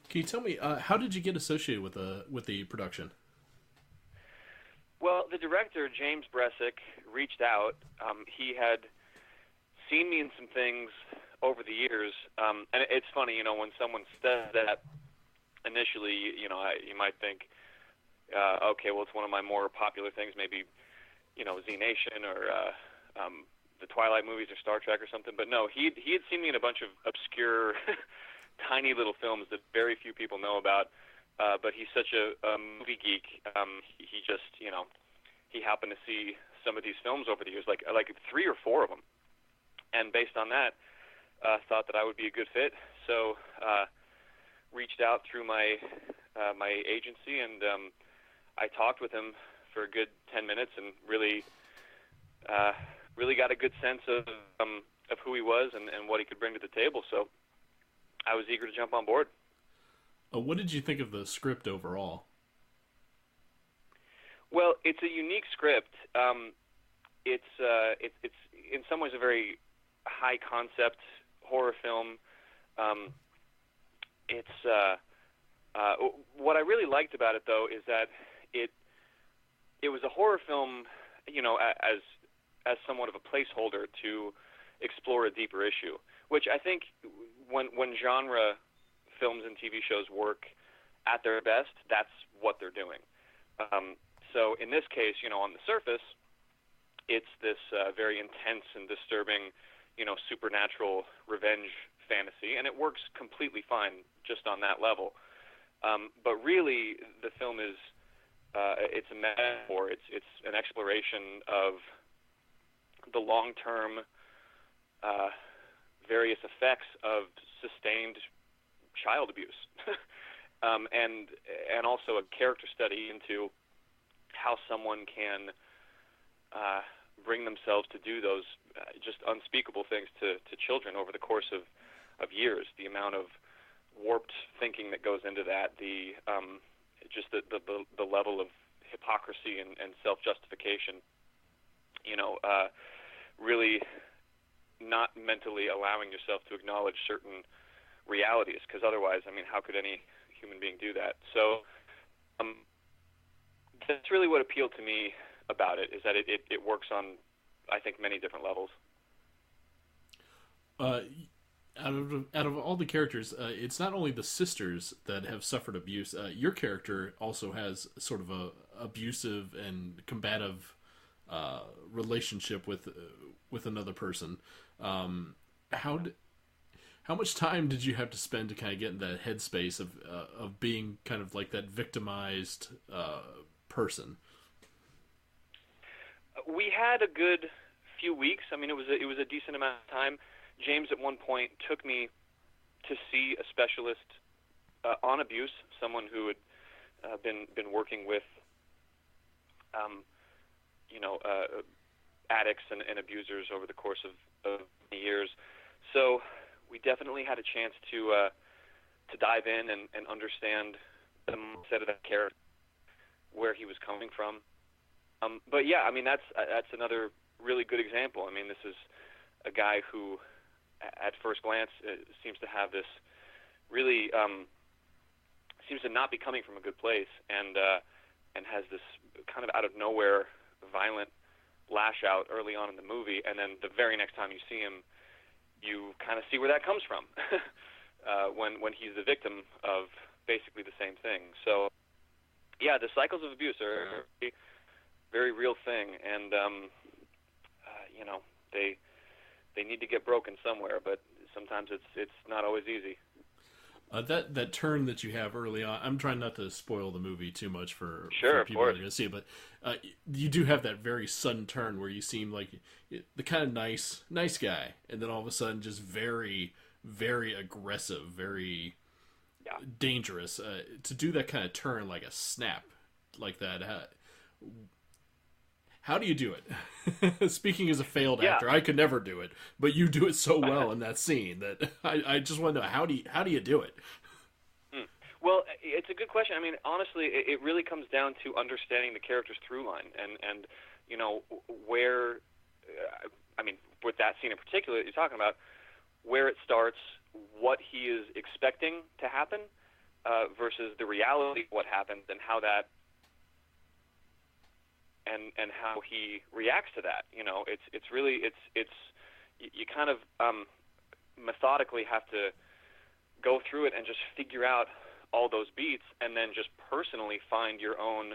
Can you tell me how did you get associated with the production? Well, the director, James Bressack, reached out. He had seen me in some things over the years, and it's funny, when someone says that initially, you might think, okay, well, it's one of my more popular things, maybe, Z Nation or the Twilight movies or Star Trek or something. But no, he had seen me in a bunch of obscure, tiny little films that very few people know about. But he's such a movie geek. He just, he happened to see some of these films over the years, like 3 or 4 of them, and based on that, thought that I would be a good fit. So reached out through my agency, and I talked with him for a good 10 minutes, and really got a good sense of who he was and what he could bring to the table. So I was eager to jump on board. What did you think of the script overall? Well, it's a unique script. It's in some ways a very high concept horror film. What I really liked about it, though, is that it was a horror film, as somewhat of a placeholder to explore a deeper issue, which I think when genre films and TV shows work at their best, that's what they're doing. So in this case, on the surface, it's this very intense and disturbing, supernatural revenge fantasy, and it works completely fine just on that level. But really, the film is it's a metaphor. It's an exploration of the long-term various effects of sustained child abuse, and also a character study into how someone can bring themselves to do those just unspeakable things to children over the course of years. The amount of warped thinking that goes into that, the level of hypocrisy and self-justification, really not mentally allowing yourself to acknowledge certain realities, because otherwise, how could any human being do that? So that's really what appealed to me about it, is that it works on, I think, many different levels. Out of all the characters, it's not only the sisters that have suffered abuse. Your character also has sort of a abusive and combative relationship with another person. How much time did you have to spend to kind of get in that headspace of being kind of like that victimized person? We had a good few weeks. It was a decent amount of time. James at one point took me to see a specialist on abuse, someone who had been working with addicts and abusers over the course of many years. So we definitely had a chance to dive in and understand the mindset of that character, where he was coming from. But yeah, that's another really good example. This is a guy who, at first glance, seems to have this really seems to not be coming from a good place, and has this kind of out of nowhere violent lash out early on in the movie, and then the very next time you see him, you kind of see where that comes from when he's the victim of basically the same thing. So yeah, the cycles of abuse are a very real thing, and they need to get broken somewhere, but sometimes it's not always easy. That turn that you have early on, I'm trying not to spoil the movie too much for people that are going to see it, but you do have that very sudden turn where you seem like the kind of nice guy, and then all of a sudden just very, very aggressive, very dangerous. To do that kind of turn like a snap like that, how do you do it? Speaking as a failed actor, I could never do it, but you do it so well in that scene that I just want to know, how do you do it? Well, it's a good question. Honestly, it really comes down to understanding the character's through line, and where, with that scene in particular that you're talking about, where it starts, what he is expecting to happen, versus the reality of what happens and how that and how he reacts to that. You know, it's really you kind of methodically have to go through it and just figure out all those beats, and then just personally find your own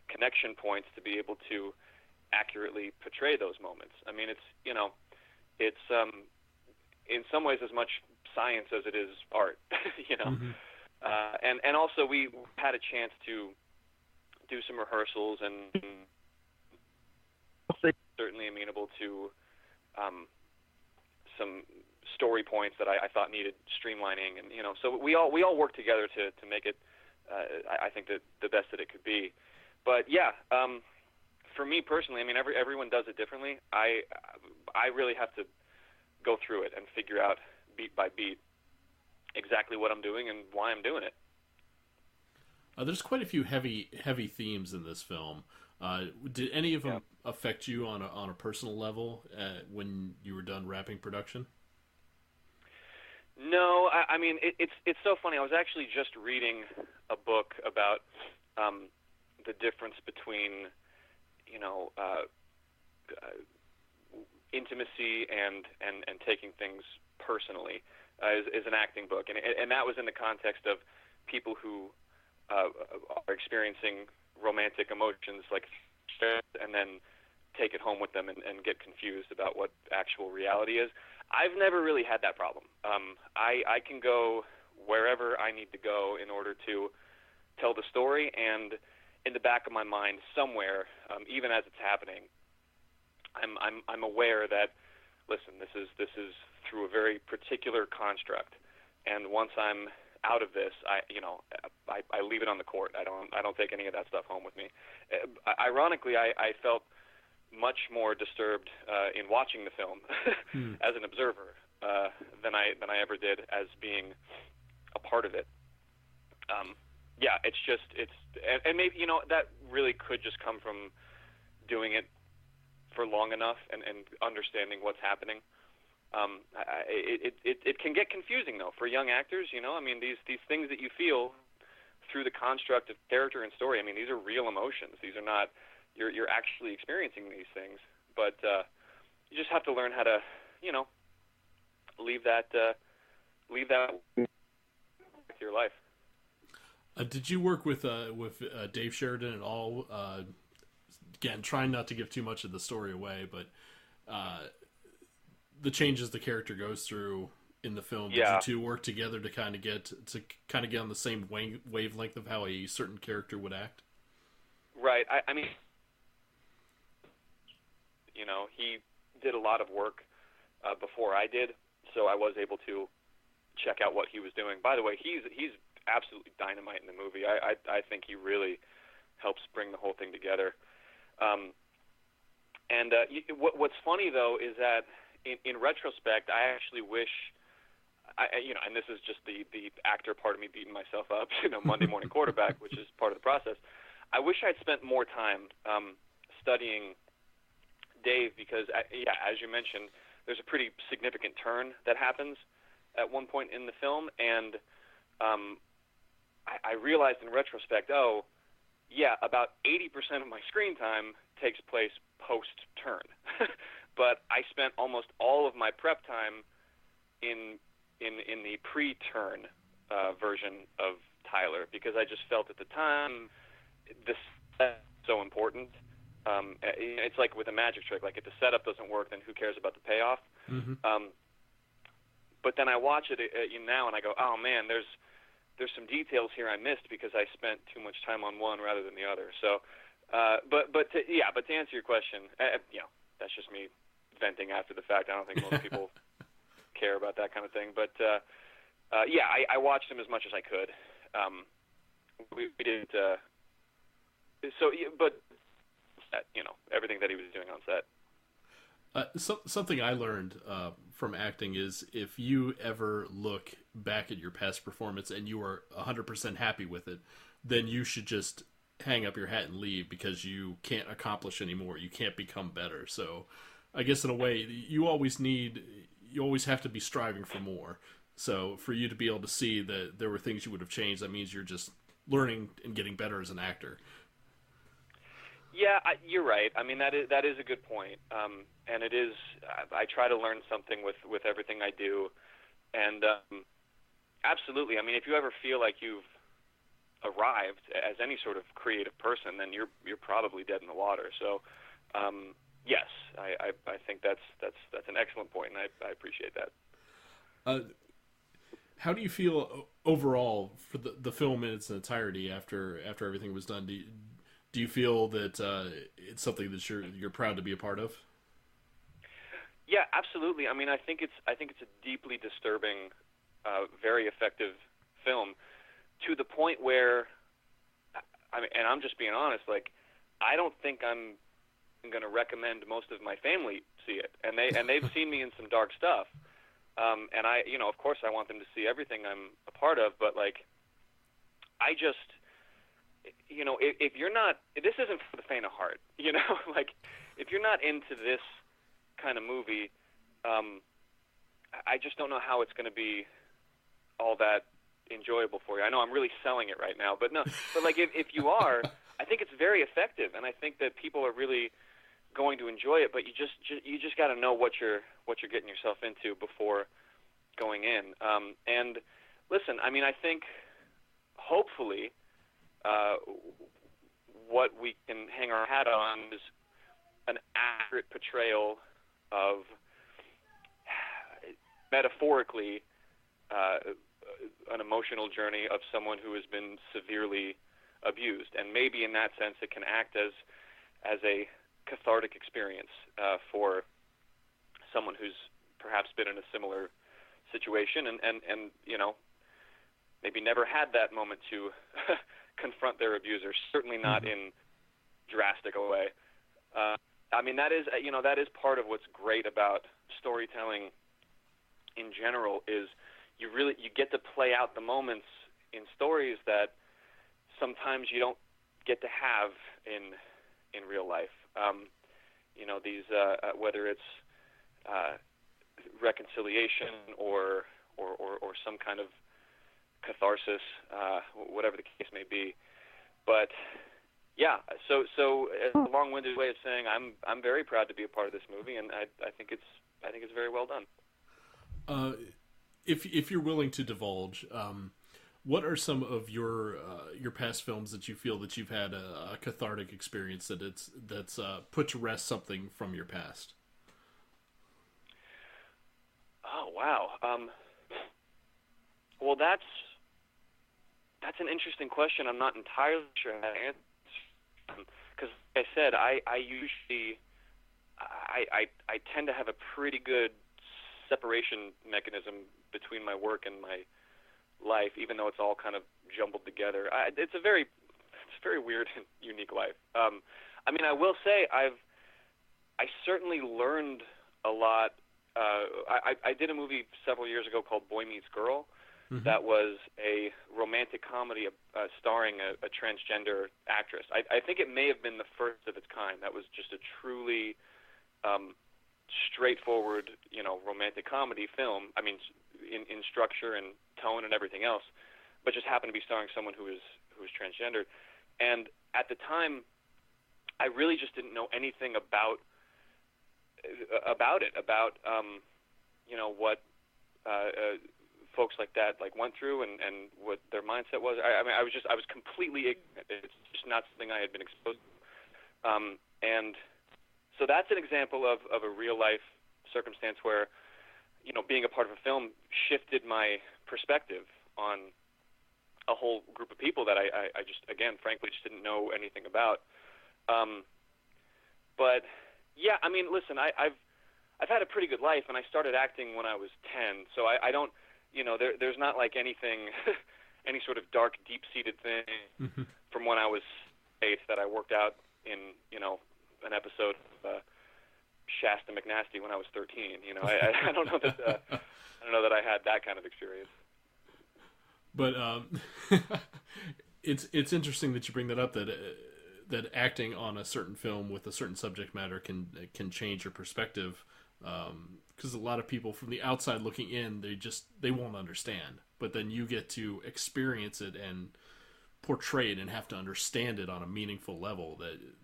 connection points to be able to accurately portray those moments. I mean, it's in some ways as much science as it is art, you know. Mm-hmm. And also we had a chance to do some rehearsals, and certainly amenable to some story points that I thought needed streamlining, and you know, so we all worked together to make it I think the best that it could be. But yeah, for me personally, I mean, everyone does it differently. I really have to go through it and figure out beat by beat exactly what I'm doing and why I'm doing it. There's quite a few heavy themes in this film. Did any of them affect you on a personal level when you were done wrapping production? No, I mean, it's so funny. I was actually just reading a book about the difference between, you know, intimacy and taking things personally. Is an acting book, and that was in the context of people who are experiencing romantic emotions, like, and then take it home with them and get confused about what actual reality is. I've never really had that problem. I can go wherever I need to go in order to tell the story, and in the back of my mind somewhere, even as it's happening, I'm aware that, listen, this is through a very particular construct, and once I'm out of this, I leave it on the court. I don't take any of that stuff home with me. Ironically, I felt much more disturbed in watching the film as an observer than I ever did as being a part of it. Yeah, and maybe, you know, that really could just come from doing it for long enough and understanding what's happening. It can get confusing though for young actors, you know. I mean, these things that you feel through the construct of character and story, I mean, these are real emotions. These are not, you're actually experiencing these things, but you just have to learn how to, you know, leave that to your life. Did you work with Dave Sheridan at all? Again, trying not to give too much of the story away, but the changes the character goes through in the film. Yeah. Did you two work together to kind of get on the same wavelength of how a certain character would act? Right. I mean, you know, he did a lot of work before I did, so I was able to check out what he was doing. By the way, he's absolutely dynamite in the movie. I think he really helps bring the whole thing together. What's funny though is that in retrospect, I actually wish, you know, and this is just the actor part of me beating myself up, you know, Monday morning quarterback, which is part of the process. I wish I'd spent more time studying Dave because, as you mentioned, there's a pretty significant turn that happens at one point in the film, and I realized in retrospect, about 80% of my screen time takes place post-turn. But I spent almost all of my prep time in the pre-turn version of Tyler, because I just felt at the time this is so important. It's like with a magic trick. Like if the setup doesn't work, then who cares about the payoff? Mm-hmm. But then I watch it now and I go, oh man, there's some details here I missed because I spent too much time on one rather than the other. So, but to answer your question, you know, that's just me venting after the fact. I don't think most people care about that kind of thing. But I watched him as much as I could. We didn't. But you know, everything that he was doing on set. Something I learned from acting is if you ever look back at your past performance and you are 100% happy with it, then you should just hang up your hat and leave, because you can't accomplish anymore. You can't become better. So I guess in a way, you always have to be striving for more. So for you to be able to see that there were things you would have changed, that means you're just learning and getting better as an actor. Yeah, you're right. I mean, that is a good point. And it is. I try to learn something with everything I do, and absolutely. I mean, if you ever feel like you've arrived as any sort of creative person, then you're probably dead in the water. So, yes, I think that's an excellent point, and I appreciate that. How do you feel overall for the film in its entirety after everything was done? Do you feel that it's something that you're proud to be a part of? Yeah, absolutely. I mean, I think it's a deeply disturbing, very effective film, to the point where, I mean, and I'm just being honest, like, I don't think I'm going to recommend most of my family see it, and they've seen me in some dark stuff, and I, of course, I want them to see everything I'm a part of, but like, I just, if you're not, this isn't for the faint of heart, like, if you're not into this kind of movie, I just don't know how it's going to be all that enjoyable for you. I know I'm really selling it right now, but like if you are, I think it's very effective, and I think that people are really going to enjoy it. But you just got to know what you're getting yourself into before going in. And listen, I mean, I think hopefully what we can hang our hat on is an accurate portrayal of, metaphorically, an emotional journey of someone who has been severely abused, and maybe in that sense it can act as a cathartic experience for someone who's perhaps been in a similar situation and maybe never had that moment to confront their abuser, certainly not in drastic a way. I mean, that is part of what's great about storytelling in general, is you get to play out the moments in stories that sometimes you don't get to have in real life. These whether it's reconciliation or some kind of catharsis, whatever the case may be. But yeah, so a long-winded way of saying I'm very proud to be a part of this movie, and I think it's very well done. If you're willing to divulge, what are some of your past films that you feel that you've had a cathartic experience that's put to rest something from your past? Oh wow. Well, that's an interesting question. I'm not entirely sure how to answer, because like I said, I usually I tend to have a pretty good separation mechanism between my work and my life, even though it's all kind of jumbled together. It's a very weird and unique life. I mean, I will say I certainly learned a lot. I did a movie several years ago called Boy Meets Girl. Mm-hmm. That was a romantic comedy starring a transgender actress. I think it may have been the first of its kind. That was just a truly straightforward, romantic comedy film. I mean, in structure and tone and everything else, but just happened to be starring someone who was transgendered. And at the time, I really just didn't know anything about it, what folks like that went through and what their mindset was. I mean, I was completely ignorant. It's just not something I had been exposed to. And so that's an example of a real life circumstance where, being a part of a film shifted my perspective on a whole group of people that I just, again, frankly, just didn't know anything about. But yeah, I mean, listen, I've had a pretty good life, and I started acting when I was 10, so I don't, there's not like anything, any sort of dark, deep-seated thing from when I was 8 that I worked out in, an episode of Shasta McNasty when I was 13. I don't know that I had that kind of experience. But it's interesting that you bring that up, that acting on a certain film with a certain subject matter can change your perspective because a lot of people from the outside looking in, they won't understand. But then you get to experience it and portray it and have to understand it on a meaningful level.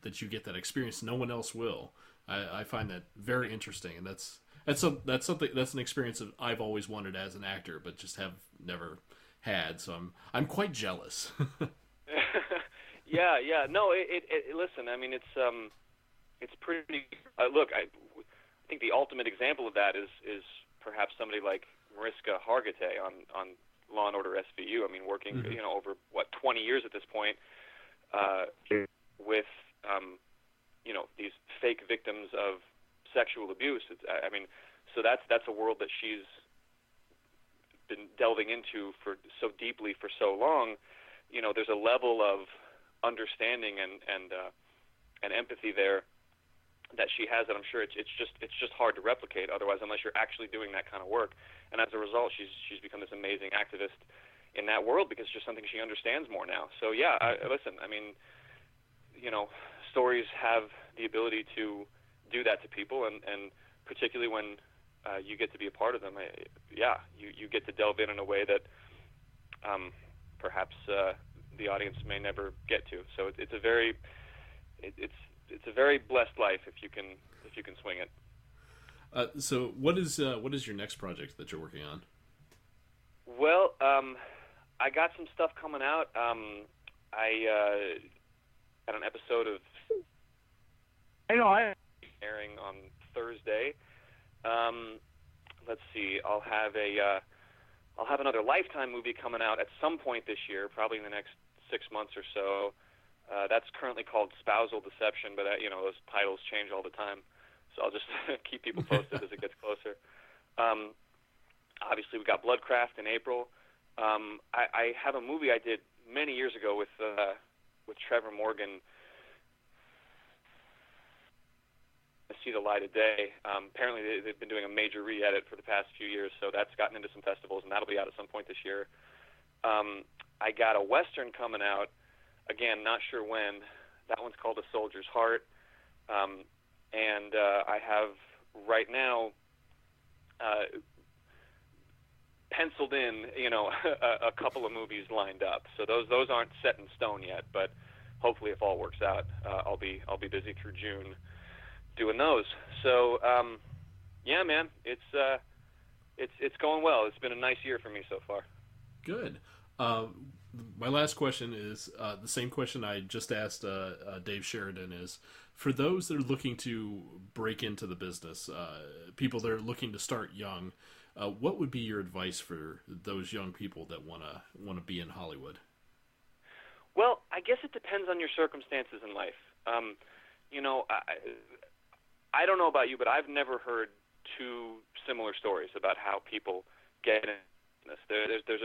That you get that experience, no one else will. I find that very interesting, and that's an experience that I've always wanted as an actor, but just have never had. So I'm quite jealous. Yeah. No, listen. I mean, it's pretty. Look, I think the ultimate example of that is perhaps somebody like Mariska Hargitay on Law and Order SVU. I mean, working over 20 years at this point with these fake victims of sexual abuse. I mean, so that's a world that she's been delving into for so deeply for so long. There's a level of understanding and empathy there that she has that I'm sure it's just hard to replicate otherwise, unless you're actually doing that kind of work. And as a result, she's become this amazing activist in that world because it's just something she understands more now. So yeah, listen, I mean, stories have the ability to do that to people, and particularly when you get to be a part of them, you get to delve in a way that perhaps the audience may never get to. So it's a very blessed life if you can swing it. So what is your next project that you're working on? Well, I got some stuff coming out. I had an episode of airing on Thursday. Let's see. I'll have another Lifetime movie coming out at some point this year, probably in the next 6 months or so. That's currently called Spousal Deception, but those titles change all the time. So I'll just keep people posted as it gets closer. Obviously, we got Bloodcraft in April. I have a movie I did many years ago with Trevor Morgan. I see the light of day. Apparently, they've been doing a major re-edit for the past few years, so that's gotten into some festivals, and that'll be out at some point this year. I got a Western coming out. Again, not sure when. That one's called A Soldier's Heart. And I have right now penciled in, a couple of movies lined up. So those aren't set in stone yet, but hopefully, if all works out, I'll be busy through June doing those. So yeah, man, it's going well. It's been a nice year for me so far. Good. My last question is the same question I just asked Dave Sheridan is, for those that are looking to break into the business, people that are looking to start young, what would be your advice for those young people that want to be in Hollywood? Well, I guess it depends on your circumstances in life. I don't know about you, but I've never heard two similar stories about how people get in this. There's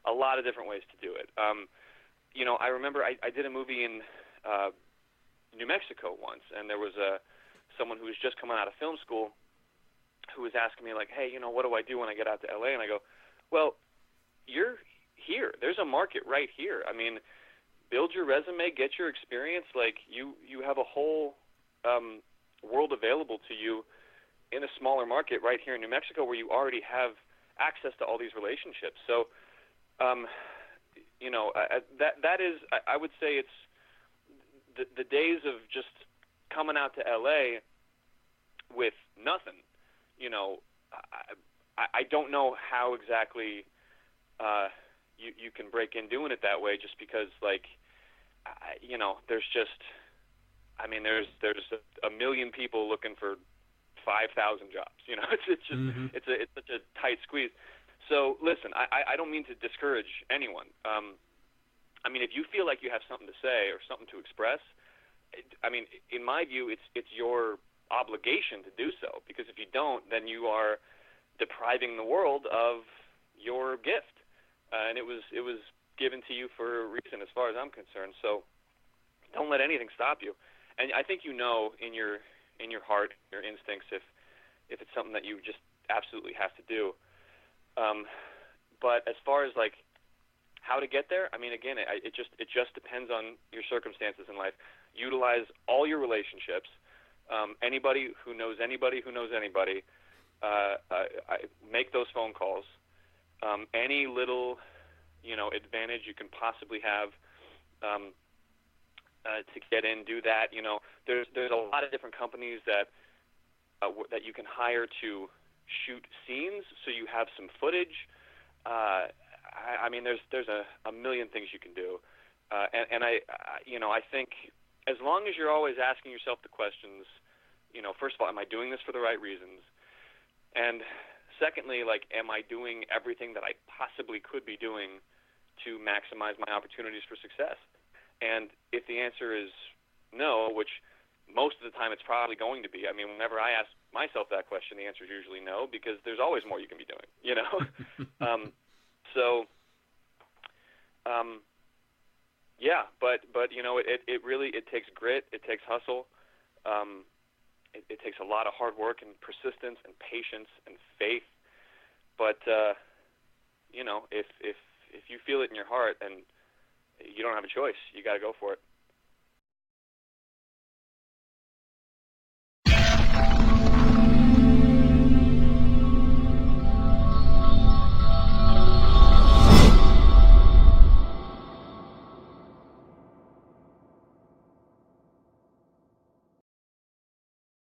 a lot of different ways to do it. I remember I did a movie in New Mexico once, and there was someone who was just coming out of film school who was asking me, like, hey, what do I do when I get out to LA? And I go, well, you're here. There's a market right here. I mean, build your resume, get your experience. Like, you have a whole world available to you in a smaller market right here in New Mexico where you already have access to all these relationships. So, that is, I would say it's the days of just coming out to LA with nothing. I don't know how exactly you can break in doing it that way, just because, like, there's just, there's a million people looking for 5,000 jobs. It's just it's such a tight squeeze. So listen, I don't mean to discourage anyone. If you feel like you have something to say or something to express, in my view, it's your obligation to do so, because if you don't, then you are depriving the world of your gift, and it was given to you for a reason, as far as I'm concerned. So don't let anything stop you. And I think in your heart, your instincts, if it's something that you just absolutely have to do. But as far as like how to get there, again, it just depends on your circumstances in life. Utilize all your relationships. Anybody who knows anybody who knows anybody, make those phone calls. Any little, advantage you can possibly have to get in, do that. There's a lot of different companies that you can hire to shoot scenes, so you have some footage. There's a million things you can do, and I think as long as you're always asking yourself the questions, first of all, am I doing this for the right reasons? And secondly, am I doing everything that I possibly could be doing to maximize my opportunities for success? And if the answer is no, which most of the time it's probably going to be. Whenever I ask myself that question, the answer is usually no, because there's always more you can be doing, But it takes grit, it takes hustle, it takes a lot of hard work and persistence and patience and faith. But if you feel it in your heart, and you don't have a choice, you got to go for it.